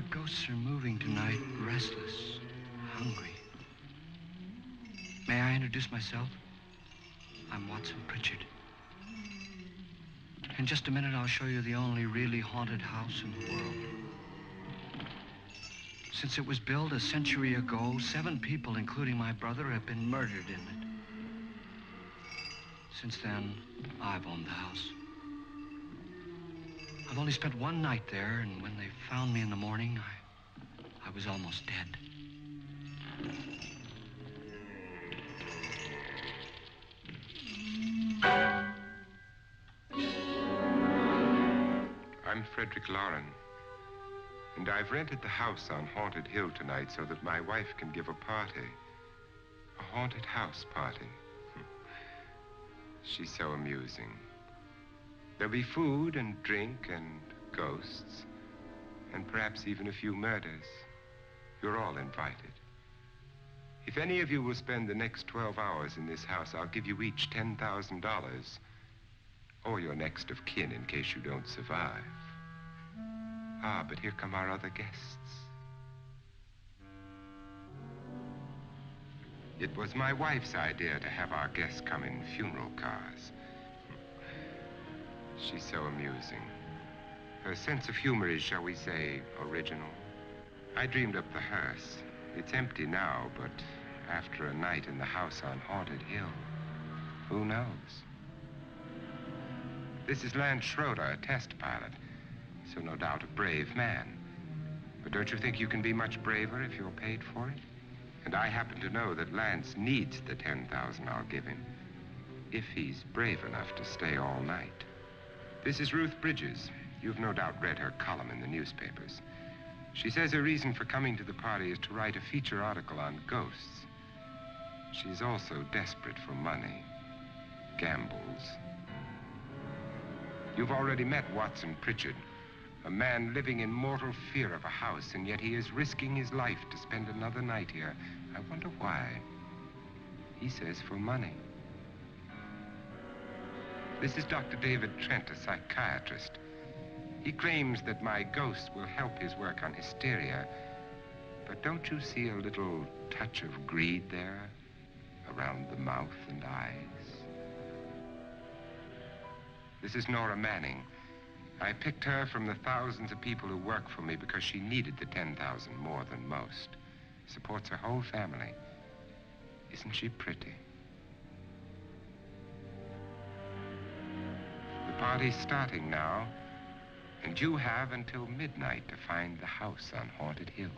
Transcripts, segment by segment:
ghosts are moving tonight, restless, hungry. May I introduce myself? I'm Watson Pritchard. In just a minute, I'll show you the only really haunted house in the world. Since it was built a century ago, 7 people, including my brother, have been murdered in it. Since then, I've owned the house. I've only spent one night there, and when they found me in the morning, I was almost dead. I'm Frederick Loren, and I've rented the house on Haunted Hill tonight so that my wife can give a party. A haunted house party. She's so amusing. There'll be food and drink and ghosts, and perhaps even a few murders. You're all invited. If any of you will spend the next 12 hours in this house, I'll give you each $10,000, or your next of kin in case you don't survive. Ah, but here come our other guests. It was my wife's idea to have our guests come in funeral cars. She's so amusing. Her sense of humor is, shall we say, original. I dreamed up the hearse. It's empty now, but after a night in the house on Haunted Hill, who knows? This is Lance Schroeder, a test pilot, so no doubt a brave man. But don't you think you can be much braver if you're paid for it? And I happen to know that Lance needs the $10,000 I'll give him, if he's brave enough to stay all night. This is Ruth Bridges. You've no doubt read her column in the newspapers. She says her reason for coming to the party is to write a feature article on ghosts. She's also desperate for money, gambles. You've already met Watson Pritchard, a man living in mortal fear of a house, and yet he is risking his life to spend another night here. I wonder why. He says for money. This is Dr. David Trent, a psychiatrist. He claims that my ghost will help his work on hysteria. But don't you see a little touch of greed there, around the mouth and eyes? This is Nora Manning. I picked her from the thousands of people who work for me because she needed the $10,000 more than most. Supports her whole family. Isn't she pretty? The party's starting now, and you have until midnight to find the house on Haunted Hill.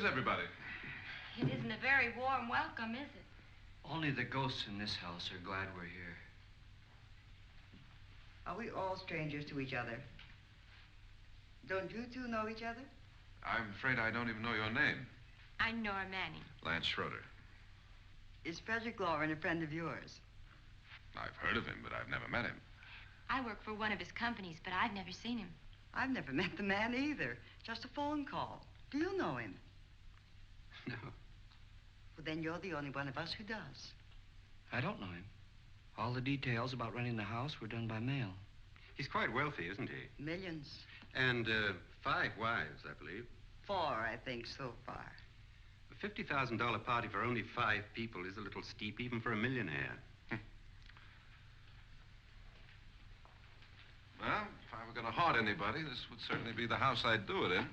Where's everybody? It isn't a very warm welcome, is it? Only the ghosts in this house are glad we're here. Are we all strangers to each other? Don't you two know each other? I'm afraid I don't even know your name. I'm Nora Manning. Lance Schroeder. Is Frederick Loren a friend of yours? I've heard of him, but I've never met him. I work for one of his companies, but I've never seen him. I've never met the man either. Just a phone call. Do you know him? No, Well, then you're the only one of us who does. I don't know him. All the details about renting the house were done by mail. He's quite wealthy, isn't he? Millions. And 5 wives, I believe. 4, I think, so far. A $50,000 party for only 5 people is a little steep, even for a millionaire. Well, if I were going to haunt anybody, this would certainly be the house I'd do it in.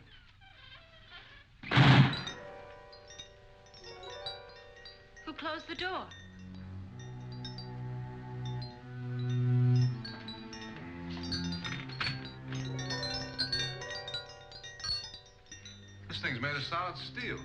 Who closed the door? This thing's made of solid steel.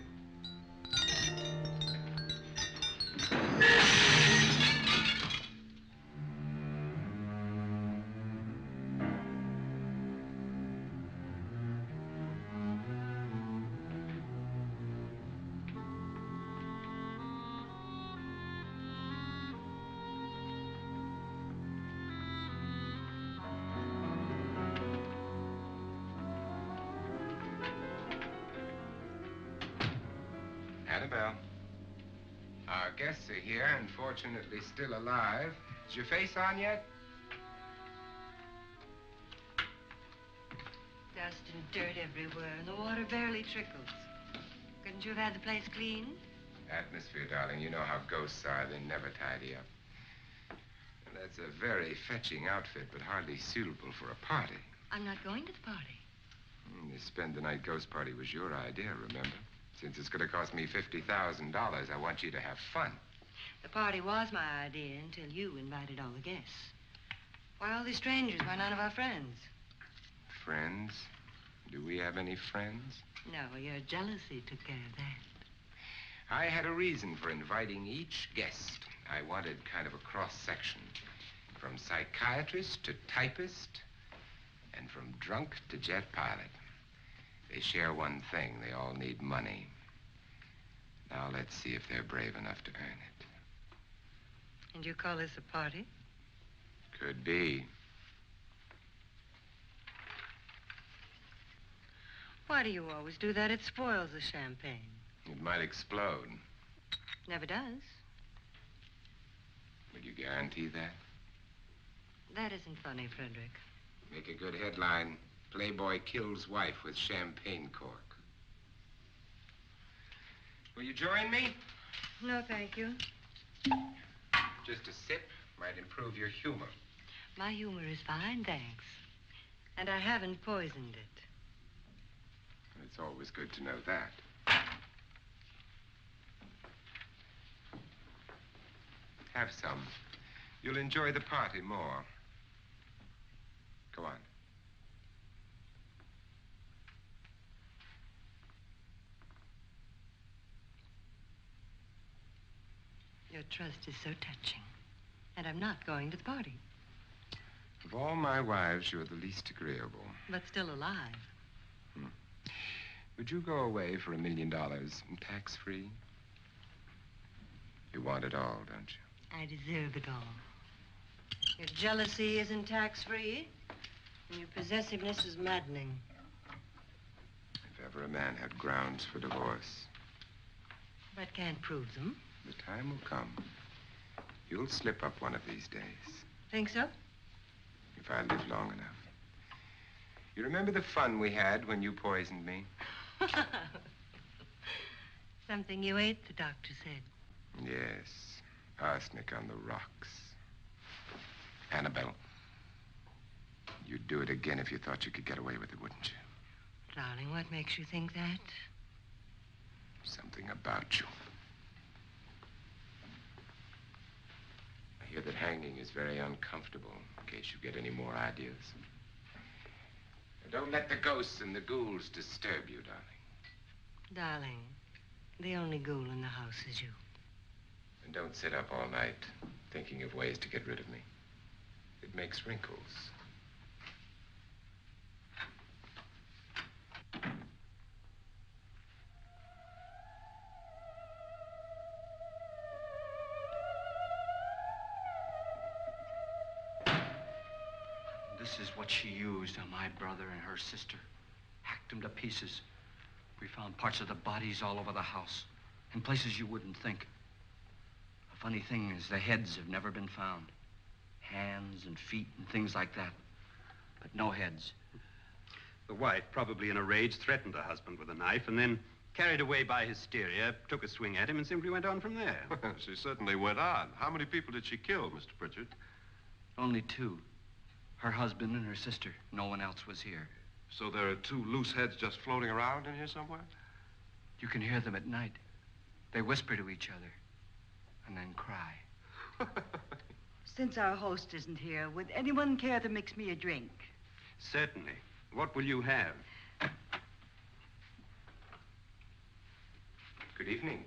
Annabelle. Our guests are here, and fortunately still alive. Is your face on yet? Dust and dirt everywhere, and the water barely trickles. Couldn't you have had the place cleaned? Atmosphere, darling. You know how ghosts are. They never tidy up. And that's a very fetching outfit, but hardly suitable for a party. I'm not going to the party. The spend-the-night ghost party was your idea, remember? Since it's going to cost me $50,000, I want you to have fun. The party was my idea until you invited all the guests. Why all these strangers? Why none of our friends? Friends? Do we have any friends? No, your jealousy took care of that. I had a reason for inviting each guest. I wanted kind of a cross-section. From psychiatrist to typist, and from drunk to jet pilot. They share one thing. They all need money. Now let's see if they're brave enough to earn it. And you call this a party? Could be. Why do you always do that? It spoils the champagne. It might explode. Never does. Would you guarantee that? That isn't funny, Frederick. Make a good headline. Playboy kills wife with champagne cork. Will you join me? No, thank you. Just a sip might improve your humor. My humor is fine, thanks. And I haven't poisoned it. It's always good to know that. Have some. You'll enjoy the party more. Go on. Your trust is so touching. And I'm not going to the party. Of all my wives, you're the least agreeable. But still alive. Would you go away for $1 million tax-free? You want it all, don't you? I deserve it all. Your jealousy isn't tax-free, and your possessiveness is maddening. If ever a man had grounds for divorce, But can't prove them. the time will come. You'll slip up one of these days. Think so? If I live long enough. You remember the fun we had when you poisoned me? Something you ate, the doctor said. Yes. Arsenic on the rocks. Annabelle, you'd do it again if you thought you could get away with it, wouldn't you? Darling, what makes you think that? Something about you. I hear that hanging is very uncomfortable, in case you get any more ideas. Now, don't let the ghosts and the ghouls disturb you, darling. Darling, The only ghoul in the house is you. And don't sit up all night thinking of ways to get rid of me. It makes wrinkles. This is what she used on my brother and her sister. Hacked them to pieces. We found parts of the bodies all over the house, in places you wouldn't think. The funny thing is the heads have never been found. Hands and feet and things like that. But no heads. The wife, probably in a rage, threatened her husband with a knife and then, carried away by hysteria, took a swing at him and simply went on from there. She certainly went on. How many people did she kill, Mr. Pritchard? Only two. Her husband and her sister. No one else was here. So there are two loose heads just floating around in here somewhere? You can hear them at night. They whisper to each other and then cry. Since our host isn't here, would anyone care to mix me a drink? Certainly. What will you have? Good evening.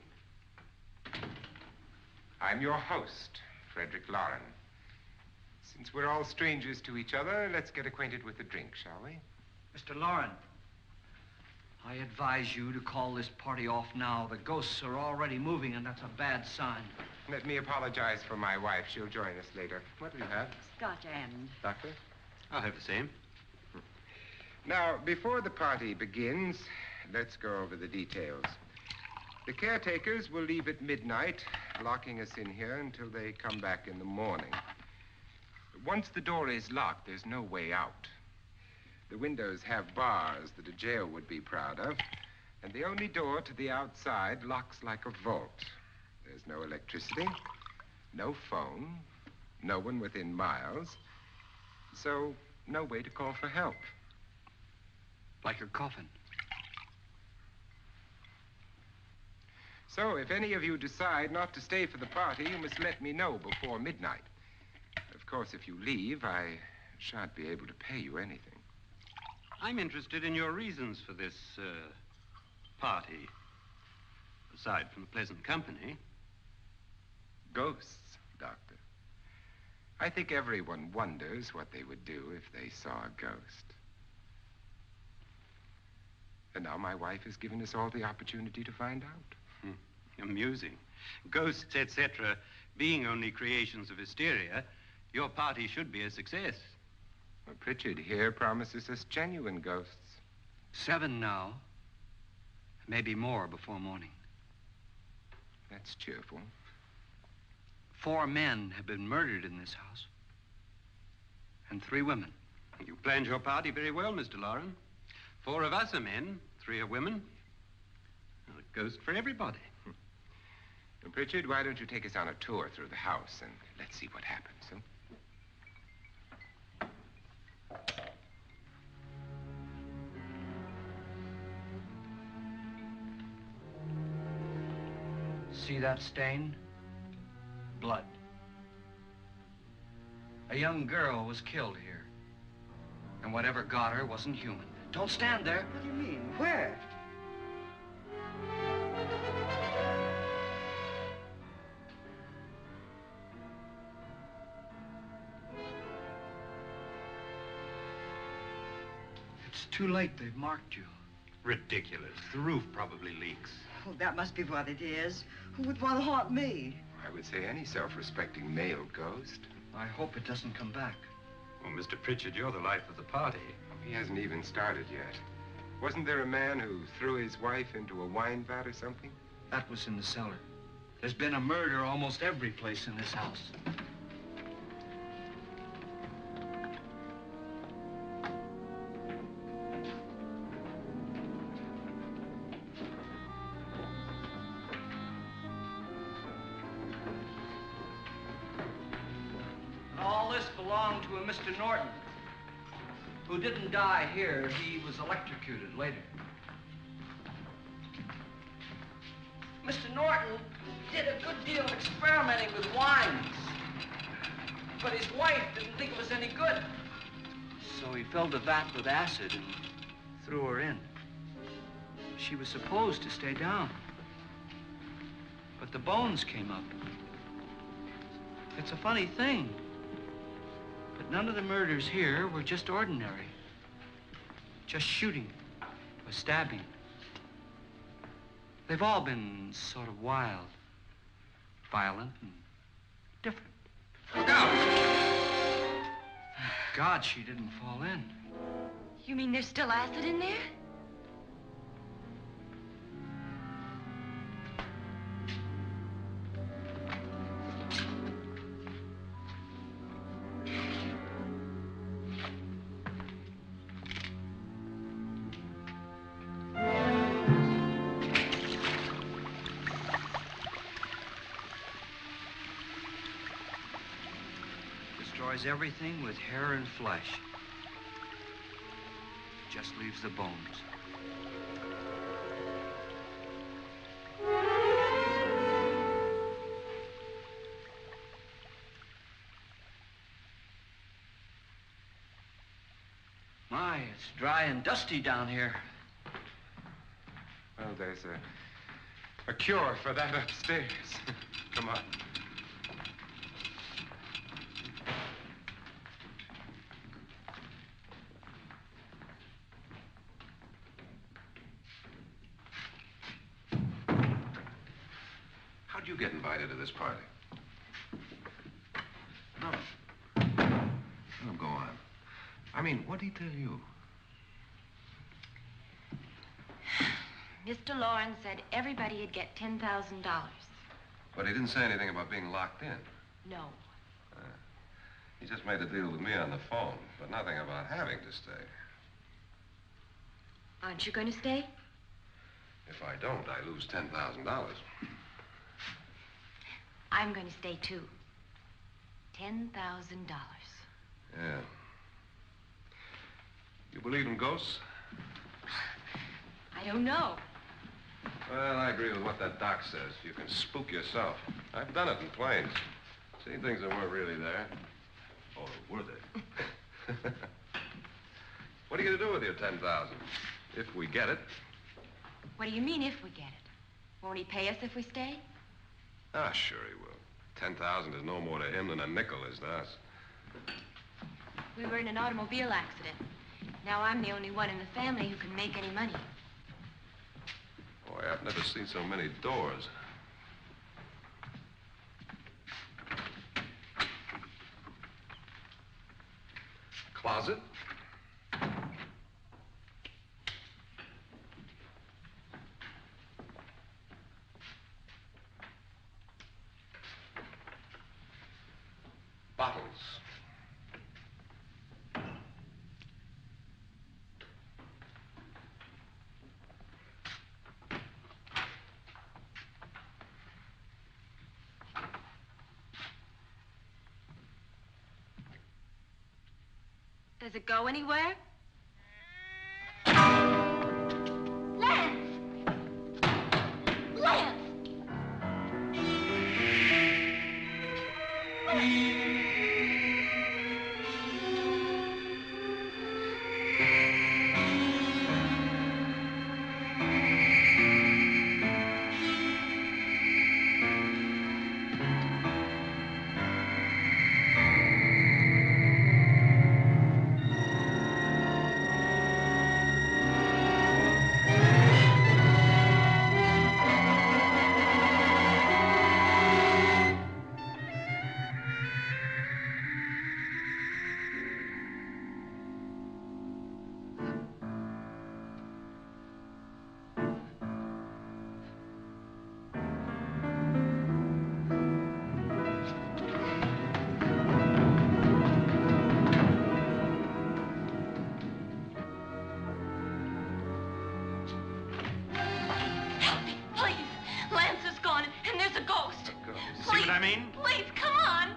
I'm your host, Frederick Loren. Since we're all strangers to each other, let's get acquainted with a drink, shall we? Mr. Loren, I advise you to call this party off now. The ghosts are already moving, and that's a bad sign. Let me apologize for my wife. She'll join us later. What do you have? Scotch and. Doctor? I'll have the same. Now, before the party begins, let's go over the details. The caretakers will leave at midnight, locking us in here until they come back in the morning. Once the door is locked, there's no way out. The windows have bars that a jail would be proud of, and the only door to the outside locks like a vault. There's no electricity, no phone, no one within miles, so no way to call for help. Like a coffin. So if any of you decide not to stay for the party, you must let me know before midnight. Of course, if you leave, I shan't be able to pay you anything. I'm interested in your reasons for this, party. Aside from the pleasant company. Ghosts, Doctor. I think everyone wonders what they would do if they saw a ghost. And now my wife has given us all the opportunity to find out. Amusing. Ghosts, etc., being only creations of hysteria, your party should be a success. Well, Pritchard here promises us genuine ghosts. 7 now. Maybe more before morning. That's cheerful. 4 men have been murdered in this house. And 3 women. You planned your party very well, Mr. Loren. 4 of us are men, 3 are women. A ghost for everybody. And Pritchard, why don't you take us on a tour through the house and let's see what happens, huh? See that stain? Blood. A young girl was killed here. And whatever got her wasn't human. Don't stand there. What do you mean? Where? It's too late. They've marked you. Ridiculous. The roof probably leaks. Oh, that must be what it is. Who would want to haunt me? I would say any self-respecting male ghost. I hope it doesn't come back. Well, Mr. Pritchard, you're the life of the party. He hasn't even started yet. Wasn't there a man who threw his wife into a wine vat or something? That was in the cellar. There's been a murder almost every place in this house. All this belonged to a Mr. Norton, who didn't die here. He was electrocuted later. Mr. Norton did a good deal of experimenting with wines, but his wife didn't think it was any good. So he filled the vat with acid and threw her in. She was supposed to stay down. but the bones came up. It's a funny thing, but none of the murders here were just ordinary. Just shooting or stabbing. They've all been sort of wild, violent, and different. Look out! Thank God she didn't fall in. You mean there's still acid in there? Destroys everything with hair and flesh. Just leaves the bones. My, it's dry and dusty down here. Well, there's a cure for that upstairs. Come on. How'd you get invited to this party? No. No, go on. I mean, what'd he tell you? Mr. Loren said everybody'd get $10,000. But he didn't say anything about being locked in. No. He just made a deal with me on the phone, but nothing about having to stay. Aren't you going to stay? If I don't, I lose $10,000. I'm going to stay, too. $10,000. Yeah. You believe in ghosts? I don't know. Well, I agree with what that doc says. You can spook yourself. I've done it in planes. Seen things that weren't really there. Or were they? What are you going to do with your $10,000? If we get it. What do you mean, if we get it? Won't he pay us if we stay? Ah, sure he will. 10,000 is no more to him than a nickel is to us. We were in an automobile accident. Now I'm the only one in the family who can make any money. Boy, I've never seen so many doors. Closet. Bottles. Does it go anywhere? Lance! Lance! Please, come on.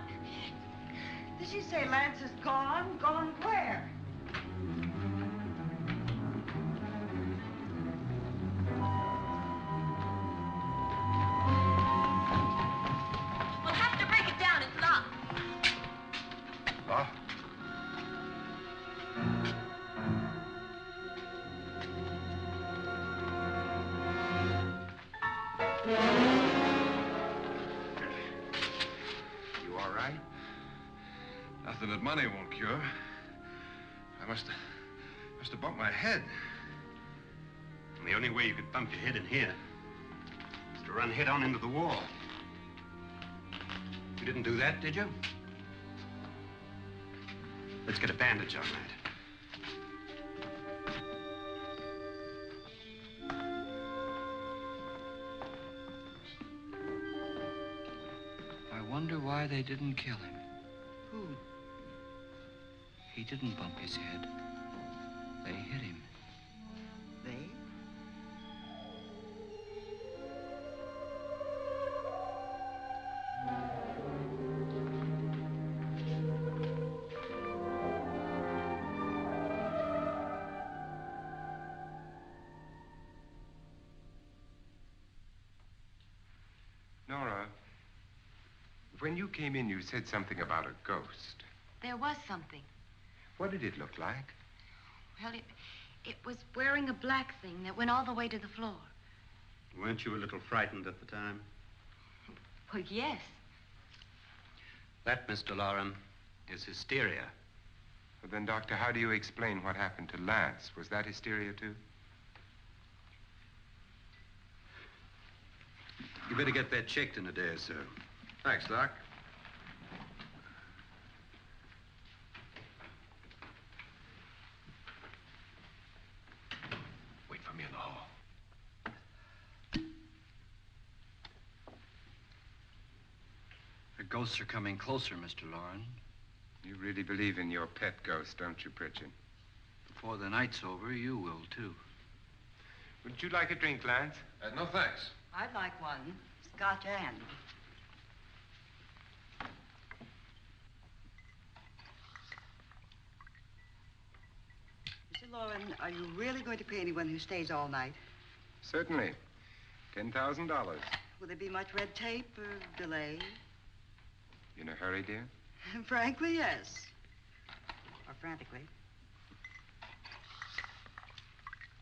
Did she say Lance is gone? Gone where? We'll have to break it down. It's locked. Locked? money won't cure. I must have bumped my head. And the only way you could bump your head in here is to run head on into the wall. You didn't do that, did you? Let's get a bandage on that. I wonder why they didn't kill him. Who? He didn't bump his head. They hit him. They? Nora, when you came in, you said something about a ghost. There was something. What did it look like? Well, it was wearing a black thing that went all the way to the floor. Weren't you a little frightened at the time? Well, yes. That, Mr. Loren, is hysteria. Well, then, Doctor, how do you explain what happened to Lance? Was that hysteria, too? You better get that checked in a day or so. Thanks, Doc. Wait for me in the hall. The ghosts are coming closer, Mr. Loren. You really believe in your pet ghost, don't you, Pritchard? Before the night's over, you will, too. Would you like a drink, Lance? No, thanks. I'd like one. Scotch and. Mr. Loren, are you really going to pay anyone who stays all night? Certainly. $10,000. Will there be much red tape or delay? In a hurry, dear? Frankly, yes. Or frantically.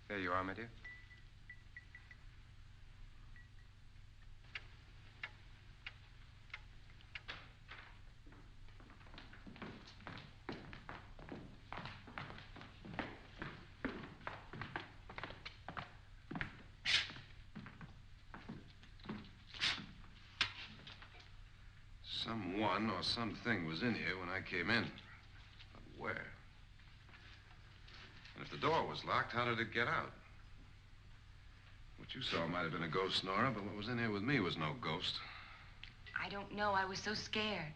There you are, my dear. Someone or something was in here when I came in. But where? And if the door was locked, how did it get out? What you saw might have been a ghost, Nora, but what was in here with me was no ghost. I don't know. I was so scared.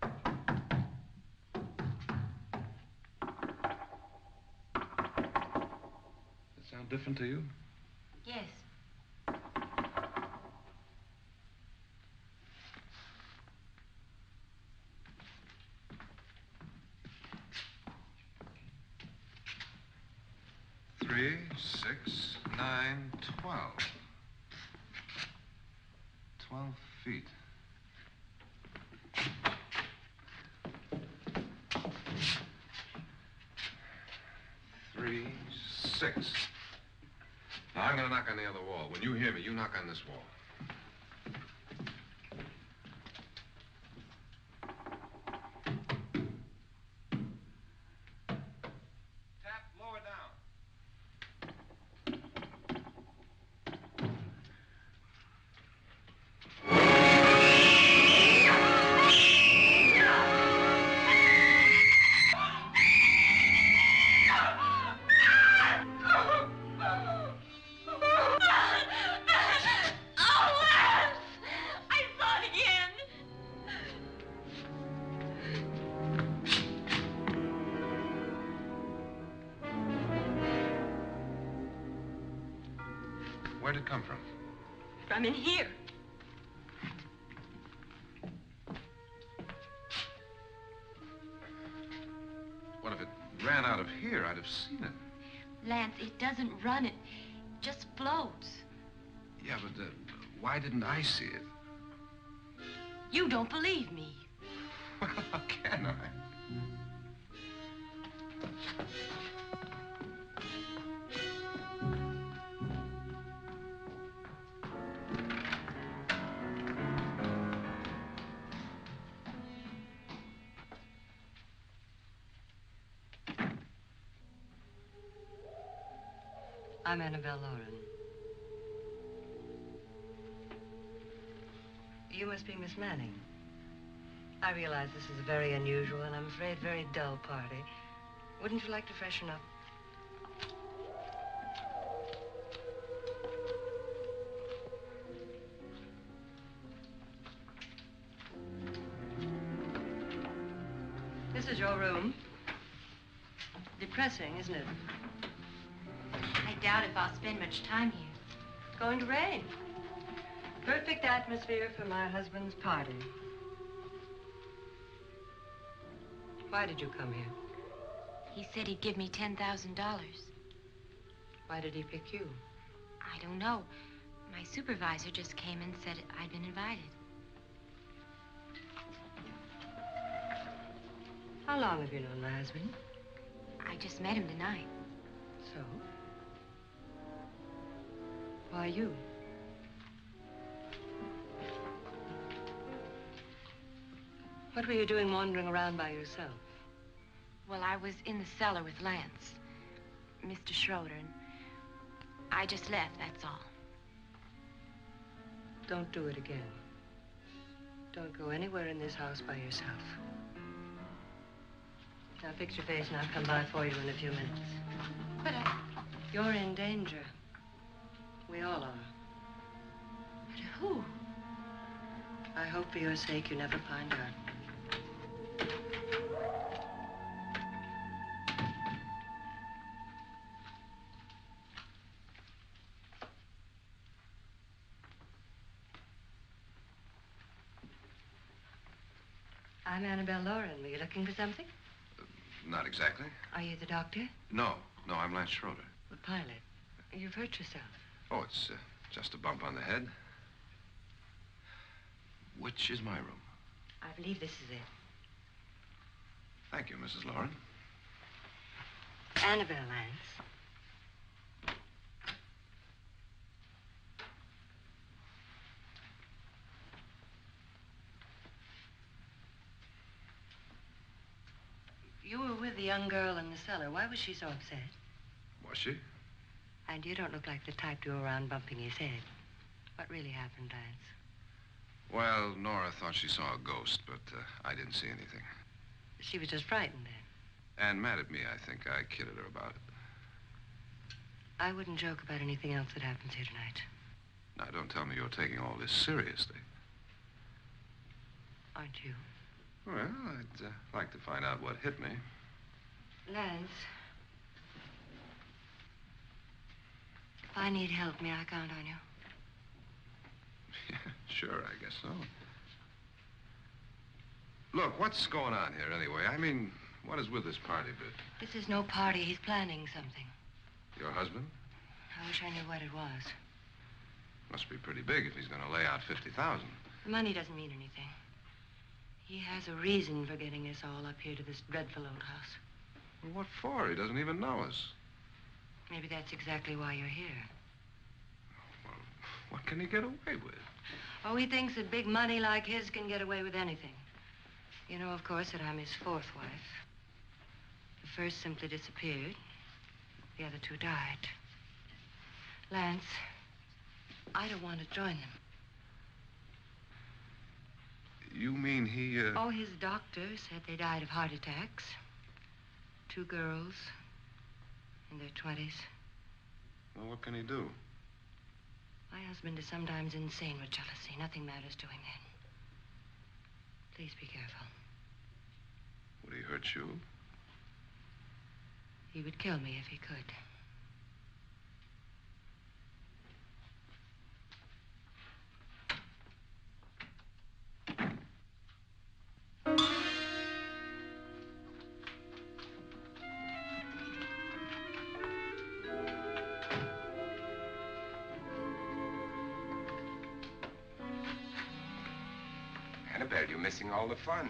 Does it sound different to you? Yes. Three, 6, 9, 12. 12 feet. Three, 6. Now, I'm gonna knock on the other wall. When you hear me, you knock on this wall. Tap lower down. Where'd it come from? From in here. What if it ran out of here? I'd have seen it. Lance, it doesn't run. It just floats. Yeah, but why didn't I see it? You don't believe me. Well, how can I? I'm Annabelle Loren. You must be Miss Manning. I realize this is a very unusual and I'm afraid very dull party. Wouldn't you like to freshen up? This is your room. Depressing, isn't it? I doubt if I'll spend much time here. It's going to rain. Perfect atmosphere for my husband's party. Why did you come here? He said he'd give me $10,000. Why did he pick you? I don't know. My supervisor just came and said I'd been invited. How long have you known my husband? I just met him tonight. So? Why you? What were you doing wandering around by yourself? Well, I was in the cellar with Lance, Mr. Schroeder, and I just left, that's all. Don't do it again. Don't go anywhere in this house by yourself. Now fix your face and I'll come by for you in a few minutes. But You're in danger. We all are. But who? I hope for your sake you never find out. I'm Annabelle Loren. Were you looking for something? Not exactly. Are you the doctor? No, I'm Lance Schroeder. The pilot. You've hurt yourself. Oh, it's just a bump on the head. Which is my room? I believe this is it. Thank you, Mrs. Loren. Annabelle, Lance. You were with the young girl in the cellar. Why was she so upset? Was she? And you don't look like the type to go around bumping his head. What really happened, Lance? Well, Nora thought she saw a ghost, but I didn't see anything. She was just frightened then. And mad at me, I think. I kidded her about it. I wouldn't joke about anything else that happens here tonight. Now, don't tell me you're taking all this seriously. Aren't you? Well, I'd like to find out what hit me. Lance. If I need help, may I count on you? Yeah, sure, I guess so. Look, what's going on here anyway? I mean, what is with this party bit? This is no party. He's planning something. Your husband? I wish I knew what it was. Must be pretty big if he's going to lay out 50,000. The money doesn't mean anything. He has a reason for getting us all up here to this dreadful old house. Well, what for? He doesn't even know us. Maybe that's exactly why you're here. Well, what can he get away with? Oh, he thinks that big money like his can get away with anything. You know, of course, that I'm his fourth wife. The first simply disappeared. The other two died. Lance, I don't want to join them. You mean he, Oh, his doctor said they died of heart attacks. 2 girls in their 20s. Well, what can he do? My husband is sometimes insane with jealousy. Nothing matters to him then. Please be careful. Would he hurt you? He would kill me if he could. Annabelle, you're missing all the fun.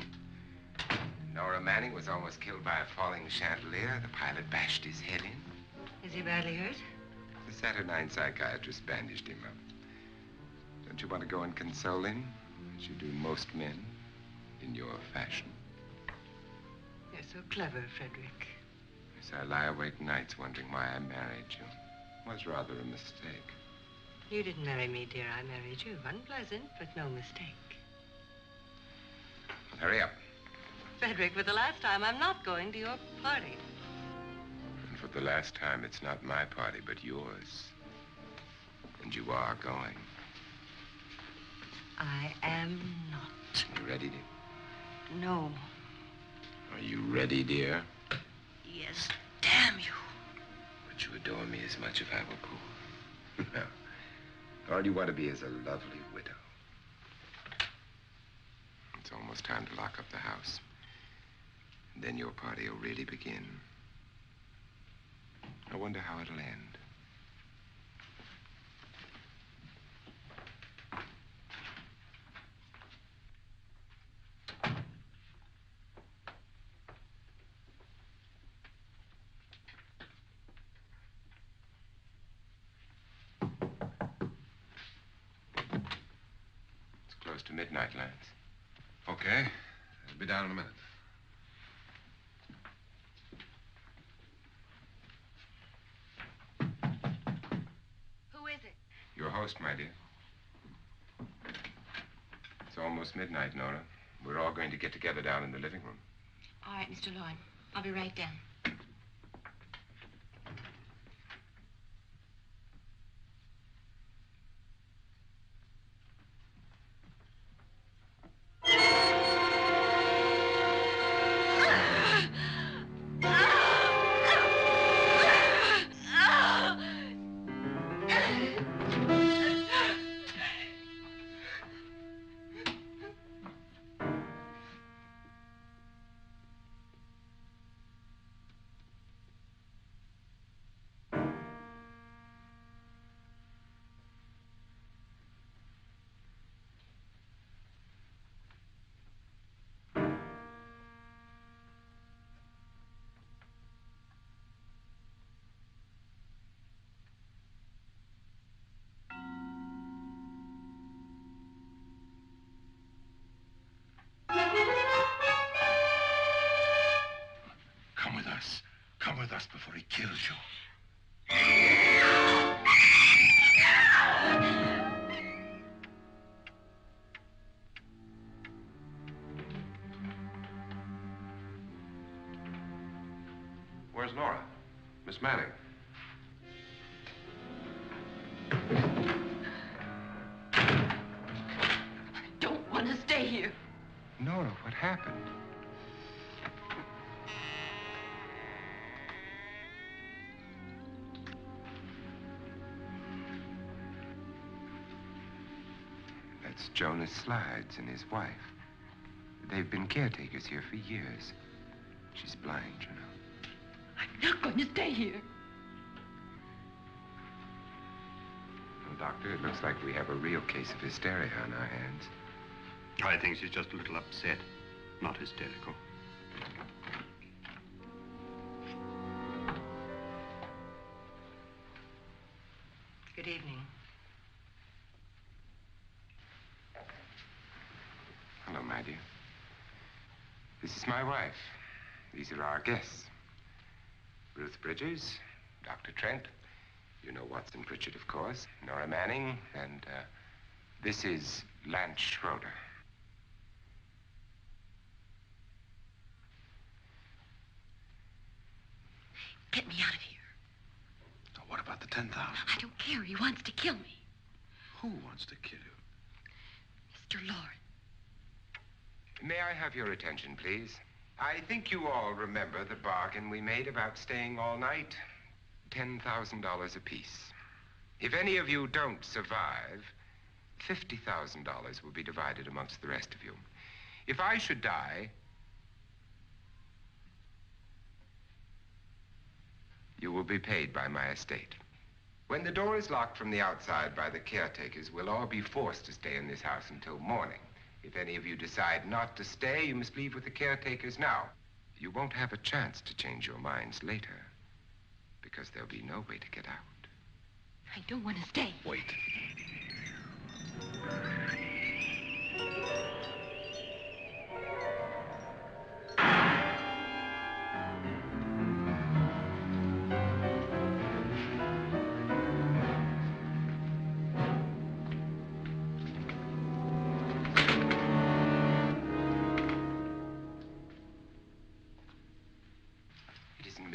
Nora Manning was almost killed by a falling chandelier. The pilot bashed his head in. Is he badly hurt? The Saturnine psychiatrist bandaged him up. Don't you want to go and console him, as you do most men, in your fashion? You're so clever, Frederick. Yes, I lie awake nights wondering why I married you. was rather a mistake. You didn't marry me, dear. I married you. Unpleasant, but no mistake. Hurry up. Frederick, for the last time, I'm not going to your party. And for the last time, it's not my party, but yours. And you are going. I am not. You ready, dear? No. Are you ready, dear? Yes, damn you. Would you adore me as much if I were poor? No. All you want to be is a lovely widow. It's almost time to lock up the house. And then your party will really begin. I wonder how it'll end. It's close to midnight, Lance. Okay. I'll be down in a minute. Who is it? Your host, my dear. It's almost midnight, Nora. We're all going to get together down in the living room. All right, Mr. Loren. I'll be right down. Come with us before he kills you. Where's Nora? Miss Manning. I don't want to stay here. Nora, what happened? That's Jonas Slides and his wife. They've been caretakers here for years. She's blind, you know. I'm not going to stay here. Well, Doctor, it looks like we have a real case of hysteria on our hands. I think she's just a little upset, not hysterical. Good evening. Hello, my dear. This is my wife. These are our guests. Ruth Bridges, Dr. Trent. You know Watson Pritchard, of course. Nora Manning, and this is Lance Schroeder. Get me out of here. Now, what about the 10,000? I don't care. He wants to kill me. Who wants to kill you? Mr. Loren. May I have your attention, please? I think you all remember the bargain we made about staying all night. $10,000 apiece. If any of you don't survive, $50,000 will be divided amongst the rest of you. If I should die, you will be paid by my estate. When the door is locked from the outside by the caretakers, we'll all be forced to stay in this house until morning. If any of you decide not to stay, you must leave with the caretakers now. You won't have a chance to change your minds later, because there'll be no way to get out. I don't want to stay. Wait.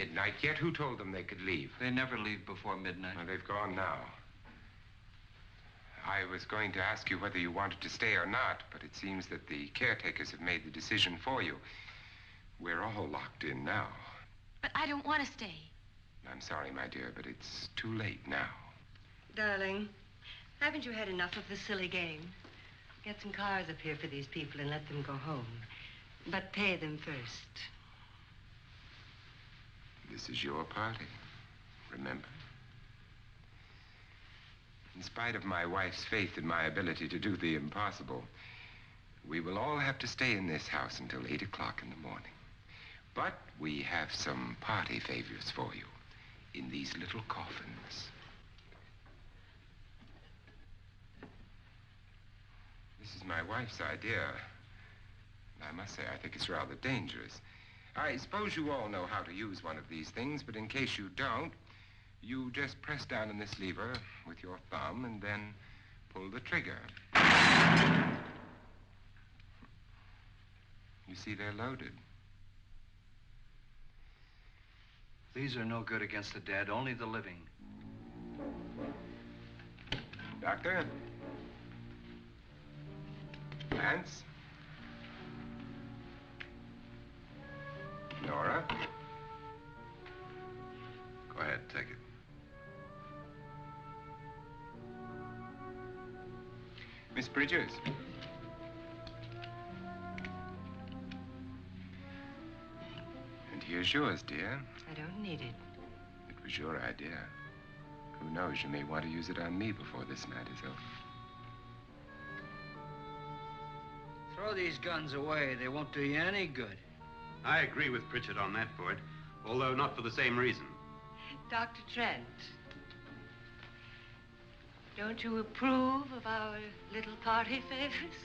midnight yet. Who told them they could leave? They never leave before midnight. Well, they've gone now. I was going to ask you whether you wanted to stay or not, but it seems that the caretakers have made the decision for you. We're all locked in now. But I don't want to stay. I'm sorry, my dear, but it's too late now. Darling, haven't you had enough of the silly game? Get some cars up here for these people and let them go home. But pay them first. This is your party, remember? In spite of my wife's faith in my ability to do the impossible, we will all have to stay in this house until 8 o'clock in the morning. But we have some party favors for you in these little coffins. This is my wife's idea. And I must say, I think it's rather dangerous. I suppose you all know how to use one of these things, but in case you don't, you just press down on this lever with your thumb and then pull the trigger. You see, they're loaded. These are no good against the dead, only the living. Doctor? Lance? Nora? Go ahead, take it. Miss Bridges? And here's yours, dear. I don't need it. It was your idea. Who knows, you may want to use it on me before this night is over. Throw these guns away. They won't do you any good. I agree with Pritchard on that point, although not for the same reason. Dr. Trent, don't you approve of our little party favors?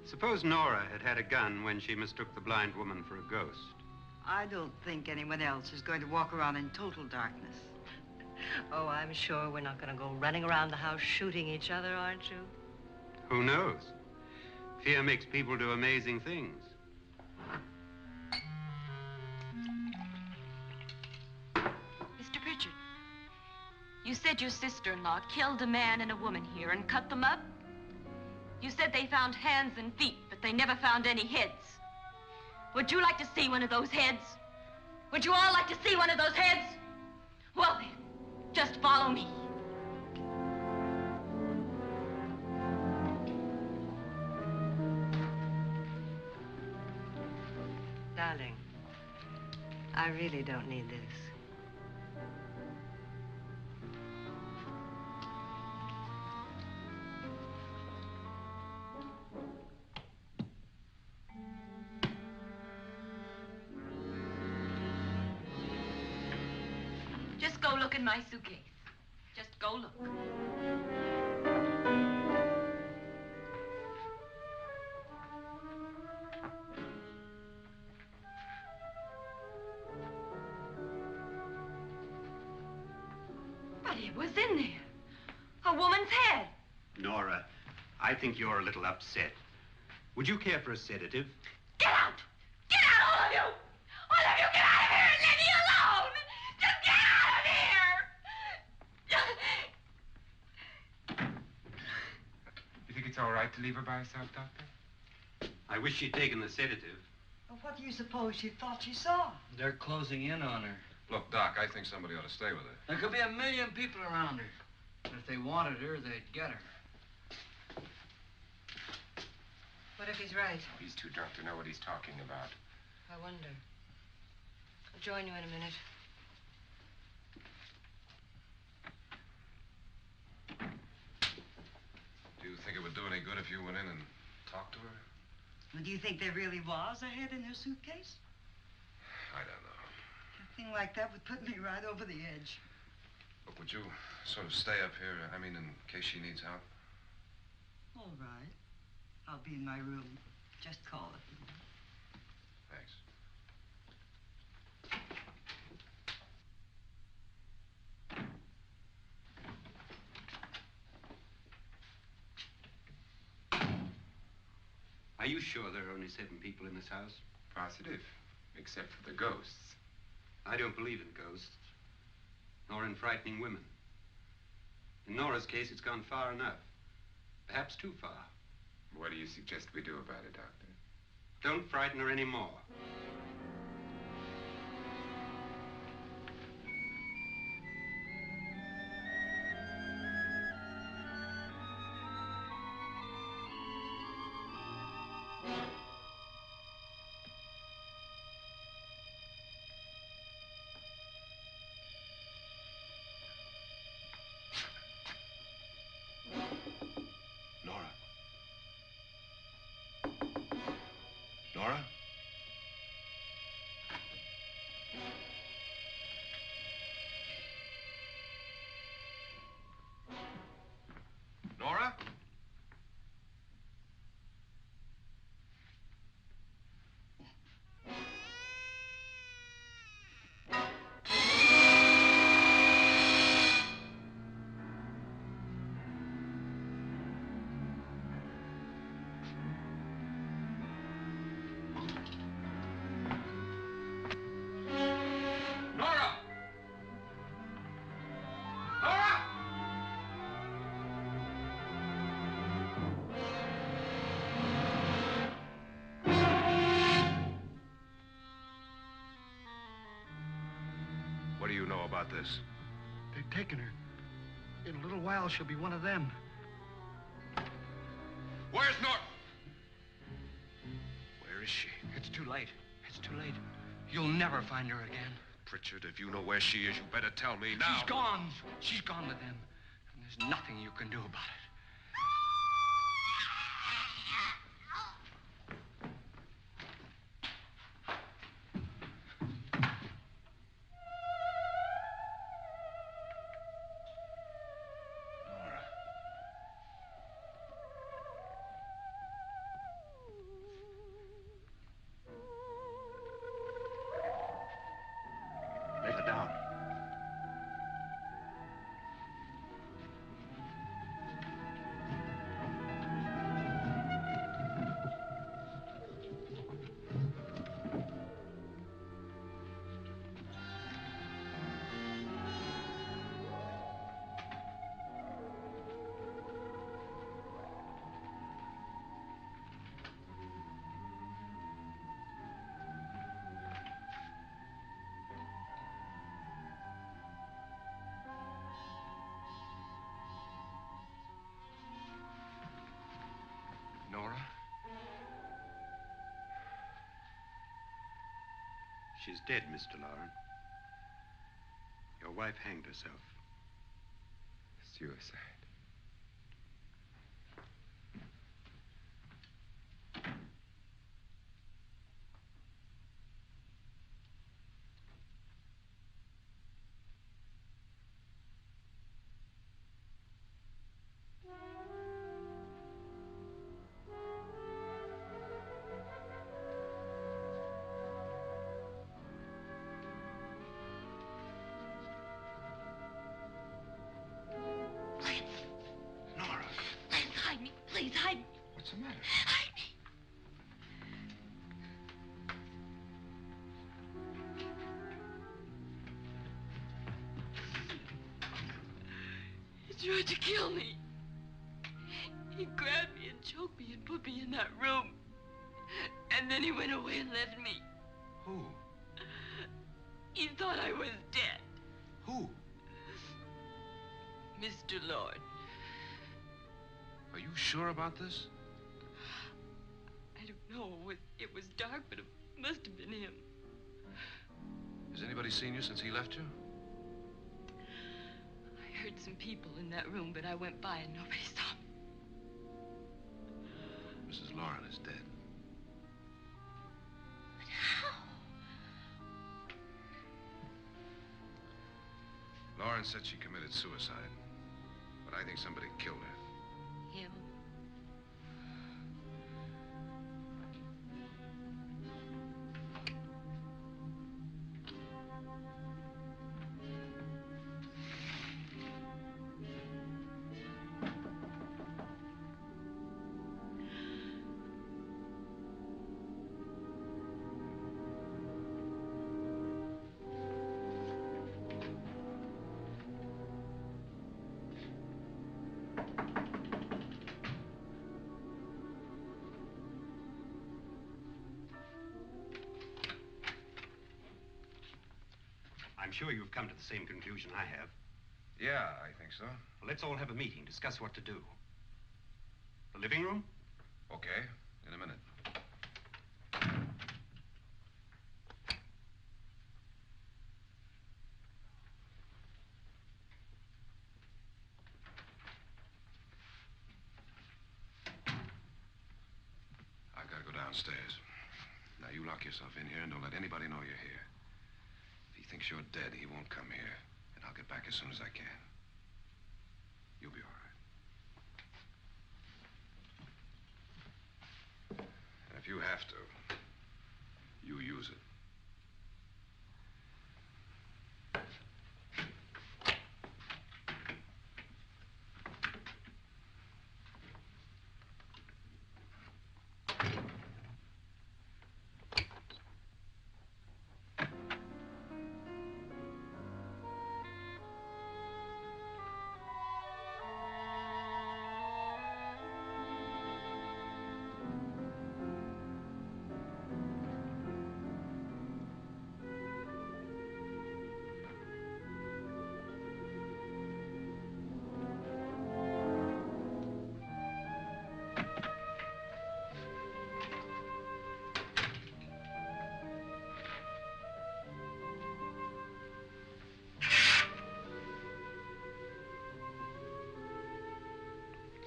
Suppose Nora had had a gun when she mistook the blind woman for a ghost. I don't think anyone else is going to walk around in total darkness. Oh, I'm sure we're not going to go running around the house shooting each other, aren't you? Who knows? Fear makes people do amazing things. Mr. Pritchard, you said your sister-in-law killed a man and a woman here and cut them up? You said they found hands and feet, but they never found any heads. Would you like to see one of those heads? Would you all like to see one of those heads? Well, then, just follow me. Darling, I really don't need this. Just go look in my suitcase. Just go look. But it was in there. A woman's head. Nora, I think you're a little upset. Would you care for a sedative? Get out! Get out, all of you! All of you, get out of here and leave me alone! Just get out of here! You think it's all right to leave her by herself, Doctor? I wish she'd taken the sedative. Well, what do you suppose she thought she saw? They're closing in on her. Look, Doc, I think somebody ought to stay with her. There could be 1 million people around her. And if they wanted her, they'd get her. What if he's right? He's too drunk to know what he's talking about. I wonder. I'll join you in a minute. Do you think it would do any good if you went in and talked to her? Well, do you think there really was a head in her suitcase? I don't know. A thing like that would put me right over the edge. Look, would you sort of stay up here, I mean, in case she needs help? All right. I'll be in my room. Just call it. Thanks. Are you sure there are only 7 people in this house? Positive, except for the ghosts. I don't believe in ghosts, nor in frightening women. In Nora's case, it's gone far enough. Perhaps too far. What do you suggest we do about it, Doctor? Don't frighten her anymore. Nora? Nora? Nora? Nora! Nora! What do you know about this? They've taken her. In a little while, she'll be one of them. Where's Nora? Where is she? It's too late. It's too late. You'll never find her again. Pritchard, if you know where she is, you better tell me now. She's gone. She's gone with them. And there's nothing you can do about it. Nora. Let her down. Nora? She's dead, Mr. Loren. Your wife hanged herself. Suicide. Nora, Hide me, please, hide me. what's the matter? Hide me. He tried to kill me. He grabbed me and choked me and put me in that room. And then he went away and left me. Who? He thought I was dead. Who? Mr. Lord. Are you sure about this? I don't know. It was dark, but it must have been him. Has anybody seen you since he left you? I heard some people in that room, but I went by and nobody saw me. Mrs. Loren is dead. But how? Loren said she committed suicide, but I think somebody killed her. Him? sure you've come to the same conclusion I have. Yeah, I think so. Well, let's all have a meeting, discuss what to do. The living room? Okay, in a minute. I've got to go downstairs. Now, you lock yourself in here and don't let anybody know you're here. If he thinks you're dead, he won't come here. And I'll get back as soon as I can. You'll be all right. And if you have to, you use it.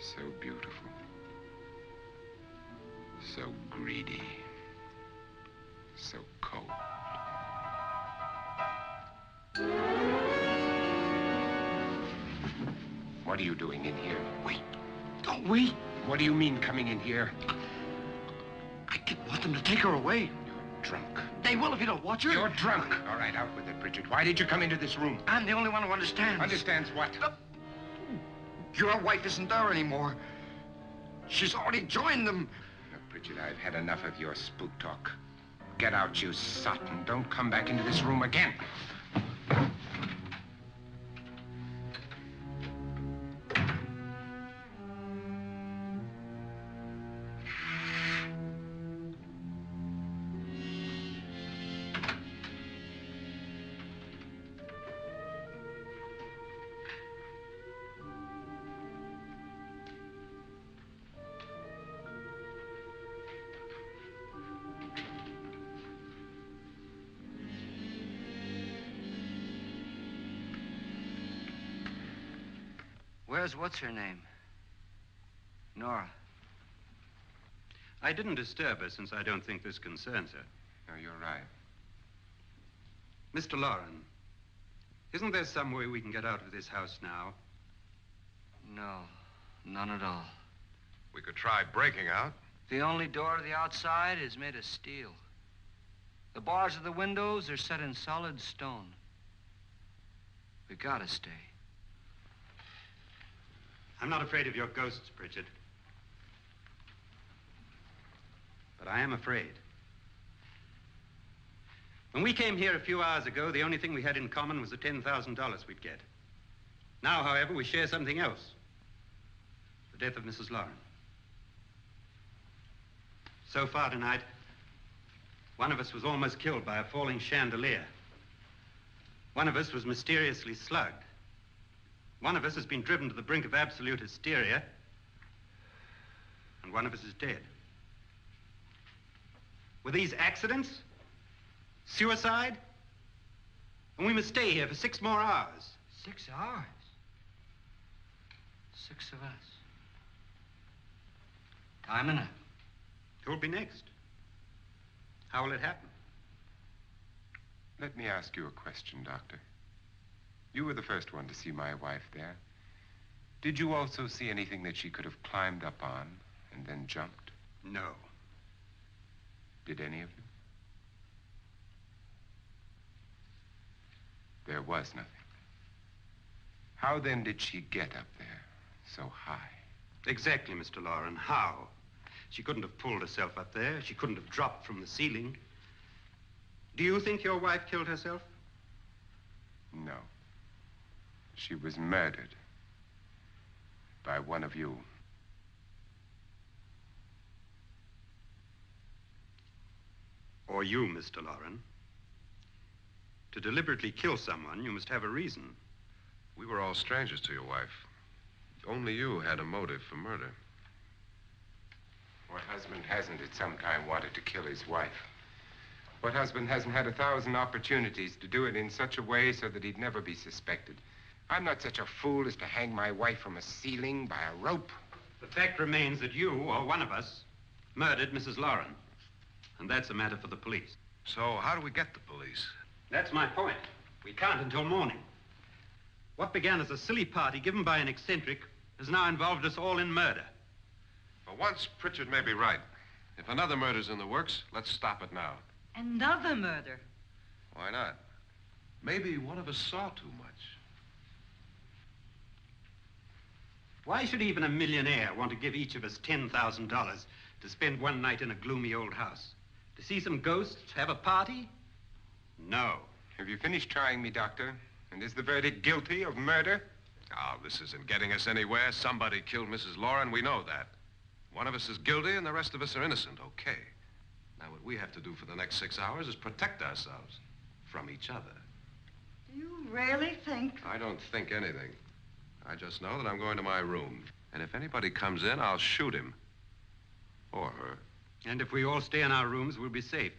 So beautiful. So greedy. So cold. What are you doing in here? Wait. Don't wait. What do you mean coming in here? I didn't want them to take her away. You're drunk. They will if you don't watch her. You're drunk. All right, out with it, Pritchard. Why did you come into this room? I'm the only one who understands. Understands what? Your wife isn't there anymore. She's already joined them. Look, Pritchard, I've had enough of your spook talk. Get out, you sot, and don't come back into this room again. Where's what's-her-name? Nora. I didn't disturb her since I don't think this concerns her. No, you're right. Mr. Loren, isn't there some way we can get out of this house now? No, none at all. We could try breaking out. The only door to the outside is made of steel. The bars of the windows are set in solid stone. We gotta stay. I'm not afraid of your ghosts, Pritchard. But I am afraid. When we came here a few hours ago, the only thing we had in common was the $10,000 we'd get. Now, however, we share something else. The death of Mrs. Loren. So far tonight, one of us was almost killed by a falling chandelier. One of us was mysteriously slugged. One of us has been driven to the brink of absolute hysteria, and one of us is dead. Were these accidents? Suicide? And we must stay here for 6 more hours. 6 hours? 6 of us. Time enough. Who'll be next? How will it happen? Let me ask you a question, Doctor. You were the first one to see my wife there. Did you also see anything that she could have climbed up on and then jumped? No. Did any of you? There was nothing. How then did she get up there so high? Exactly, Mr. Loren. How? She couldn't have pulled herself up there. She couldn't have dropped from the ceiling. Do you think your wife killed herself? No. She was murdered by one of you. Or you, Mr. Loren. To deliberately kill someone, you must have a reason. We were all strangers to your wife. Only you had a motive for murder. What husband hasn't at some time wanted to kill his wife? What husband hasn't had 1,000 opportunities to do it in such a way so that he'd never be suspected? I'm not such a fool as to hang my wife from a ceiling by a rope. The fact remains that you, or one of us, murdered Mrs. Loren. And that's a matter for the police. So how do we get the police? That's my point. We can't until morning. What began as a silly party given by an eccentric has now involved us all in murder. For once, Pritchard may be right. If another murder's in the works, let's stop it now. Another murder? Why not? Maybe one of us saw too much. Why should even a millionaire want to give each of us $10,000 to spend one night in a gloomy old house? To see some ghosts, have a party? No. Have you finished trying me, Doctor? And is the verdict guilty of murder? Oh, this isn't getting us anywhere. Somebody killed Mrs. Loren. We know that. One of us is guilty and the rest of us are innocent. Okay. Now, what we have to do for the next 6 hours is protect ourselves from each other. Do you really think? I don't think anything. I just know that I'm going to my room. And if anybody comes in, I'll shoot him. Or her. And if we all stay in our rooms, we'll be safe.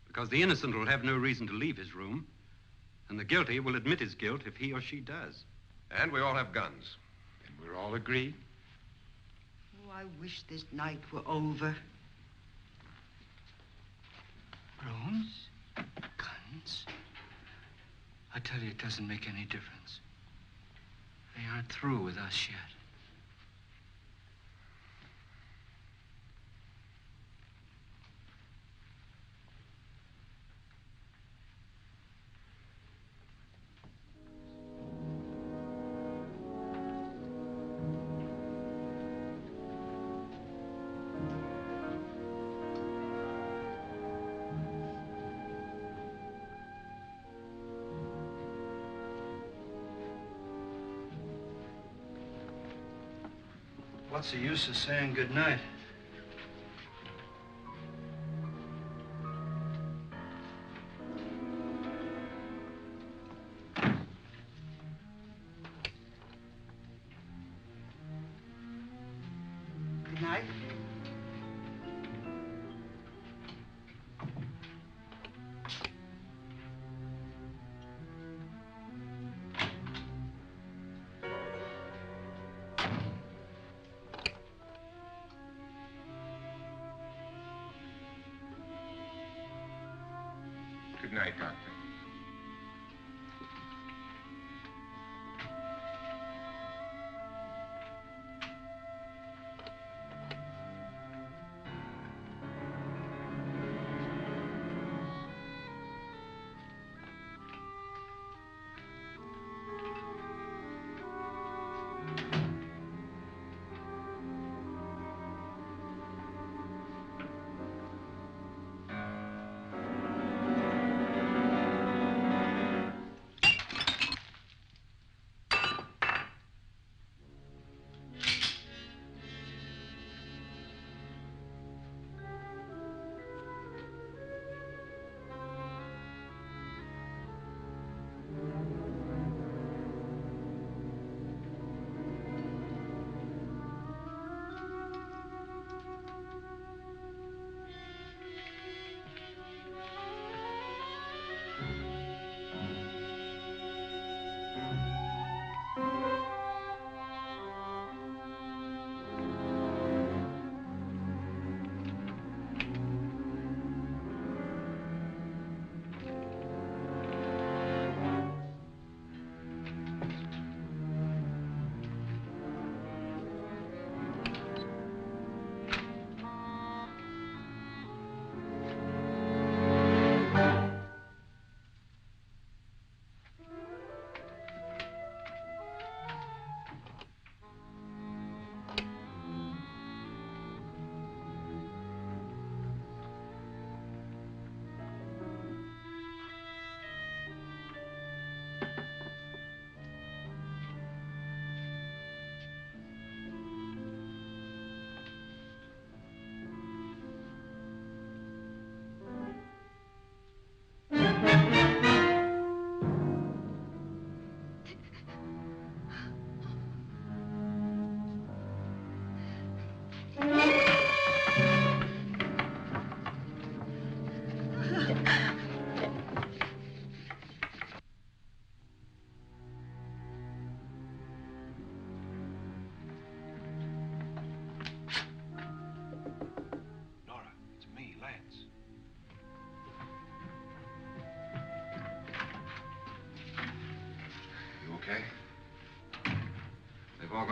Because the innocent will have no reason to leave his room. And the guilty will admit his guilt if he or she does. And we all have guns. And we're all agreed? Oh, I wish this night were over. Rooms? Guns? I tell you, it doesn't make any difference. They aren't through with us yet. What's the use of saying goodnight? Good night. Good night, Doctor.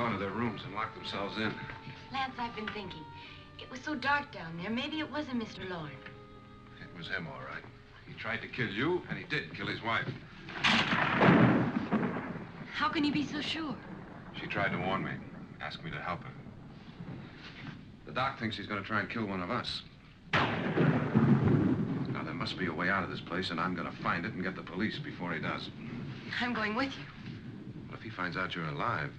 gone to their rooms and locked themselves in. Lance, I've been thinking. It was so dark down there. Maybe it wasn't Mr. Loren. It was him, all right. He tried to kill you, and he did kill his wife. How can you be so sure? She tried to warn me, asked me to help her. The doc thinks he's going to try and kill one of us. Now, there must be a way out of this place, and I'm going to find it and get the police before he does. I'm going with you. What if he finds out you're alive?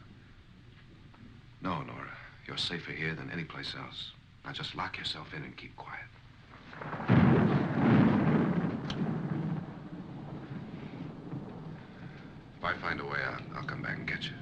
No, Nora. You're safer here than any place else. Now, just lock yourself in and keep quiet. If I find a way out, I'll come back and get you.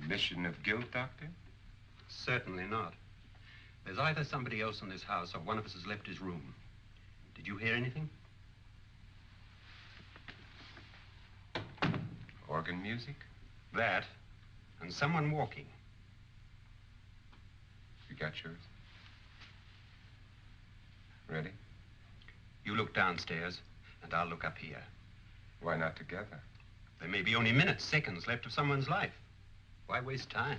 admission of guilt, Doctor? Certainly not. There's either somebody else in this house or one of us has left his room. Did you hear anything? Organ music? That, and someone walking. You got yours? Ready? You look downstairs, and I'll look up here. Why not together? There may be only minutes, seconds left of someone's life. Why waste time?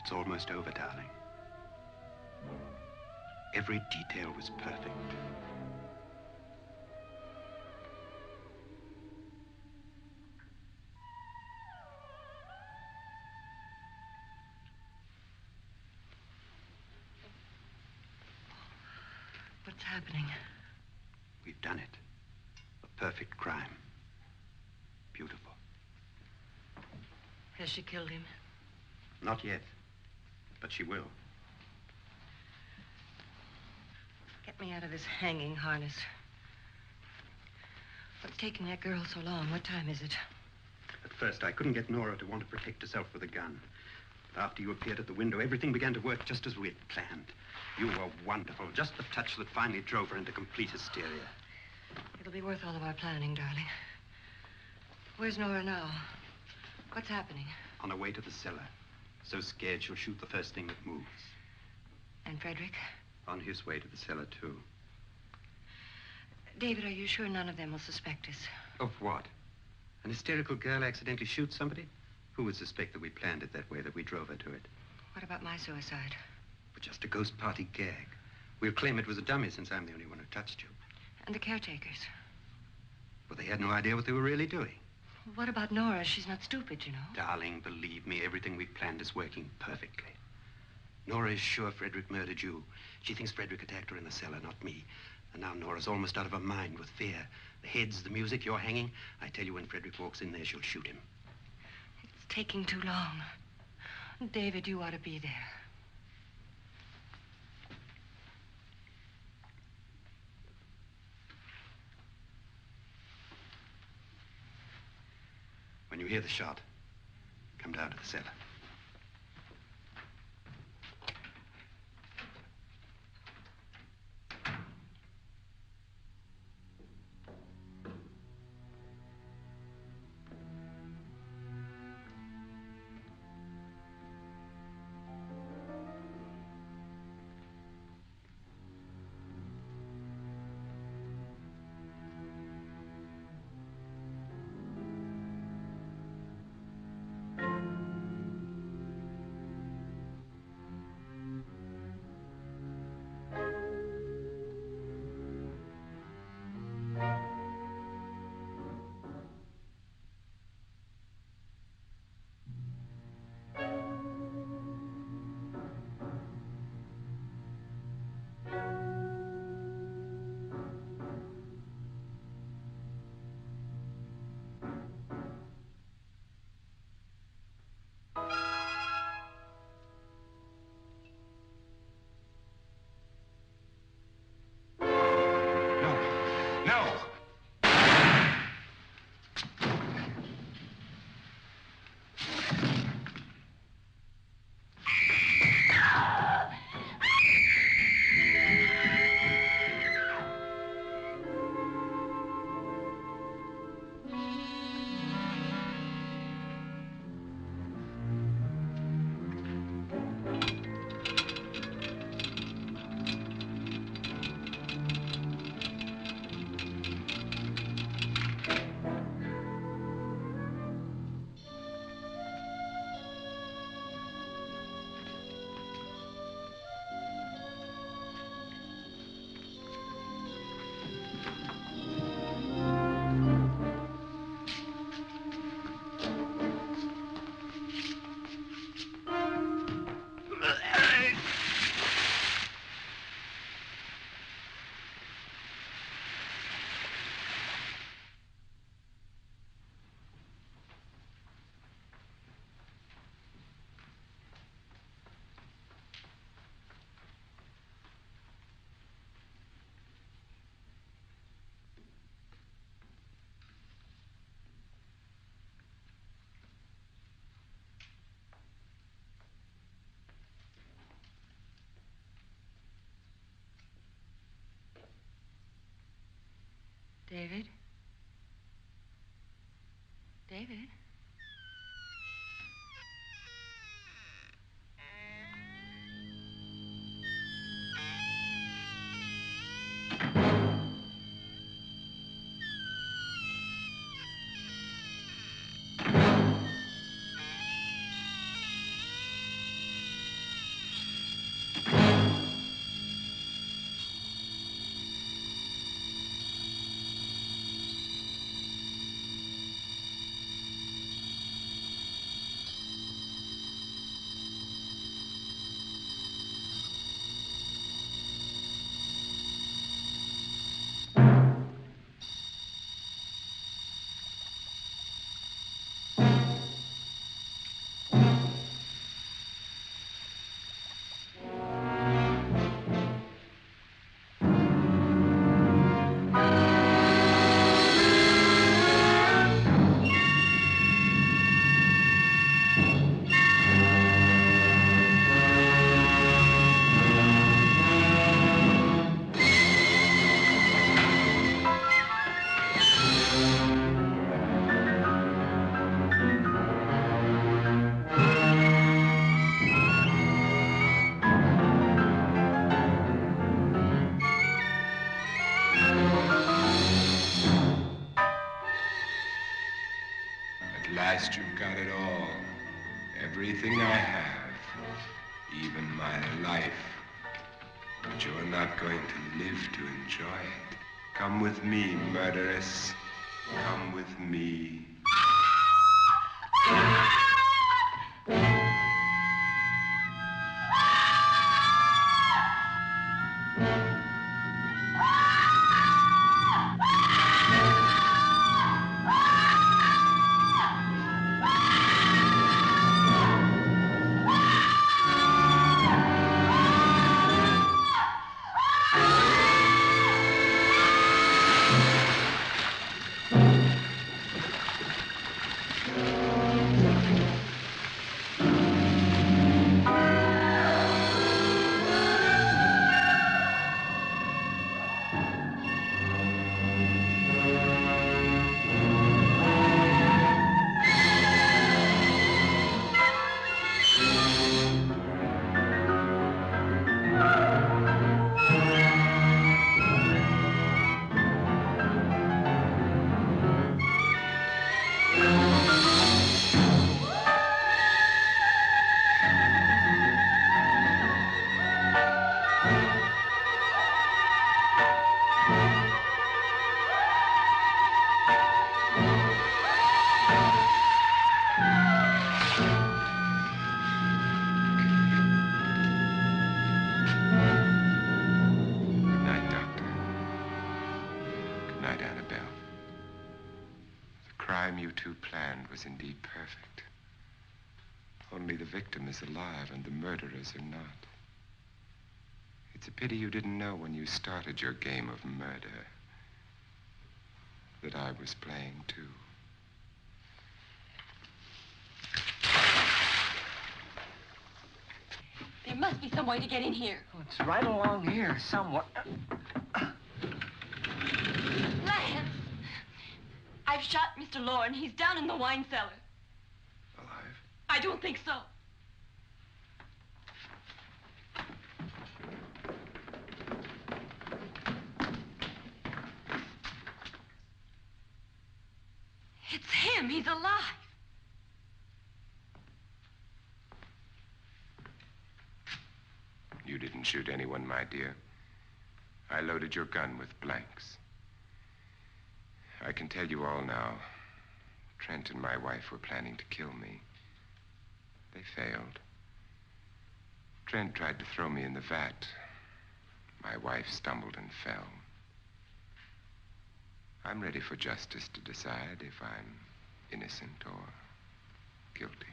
It's almost over, darling. Every detail was perfect. What's happening? We've done it. A perfect crime. Beautiful. Has she killed him? Not yet, but she will. Get me out of this hanging harness. What's taking that girl so long? What time is it? At first, I couldn't get Nora to want to protect herself with a gun. But after you appeared at the window, everything began to work just as we had planned. You were wonderful. Just the touch that finally drove her into complete hysteria. It'll be worth all of our planning, darling. Where's Nora now? What's happening? On her way to the cellar. So scared she'll shoot the first thing that moves. And Frederick? On his way to the cellar, too. David, are you sure none of them will suspect us? Of what? An hysterical girl accidentally shoots somebody? Who would suspect that we planned it that way, that we drove her to it? What about my suicide? But just a ghost party gag. We'll claim it was a dummy since I'm the only one who touched you. And the caretakers? Well, they had no idea what they were really doing. What about Nora? She's not stupid, you know. Darling, believe me, everything we've planned is working perfectly. Nora is sure Frederick murdered you. She thinks Frederick attacked her in the cellar, not me. And now Nora's almost out of her mind with fear. The heads, the music, you're hanging. I tell you, when Frederick walks in there, she'll shoot him. It's taking too long. David, you ought to be there. When you hear the shot, come down to the cellar. David? David? At last you've got it all. Everything I have. Even my life. But you're not going to live to enjoy it. Come with me, murderess. Come with me. Was indeed perfect. Only the victim is alive and the murderers are not. It's a pity you didn't know when you started your game of murder that I was playing too. There must be some way to get in here. Oh, it's right along here somewhere. Lance! I've shot Mr. Loren. He's down in the wine cellar. Alive? I don't think so. It's him. He's alive. You didn't shoot anyone, my dear. I loaded your gun with blanks. I can tell you all now. Trent and my wife were planning to kill me. They failed. Trent tried to throw me in the vat. My wife stumbled and fell. I'm ready for justice to decide if I'm innocent or guilty.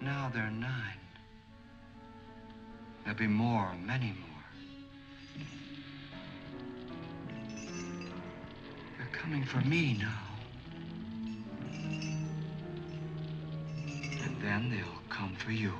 Now there are 9. There'll be more, many more. They're coming for me now. And then they'll come for you.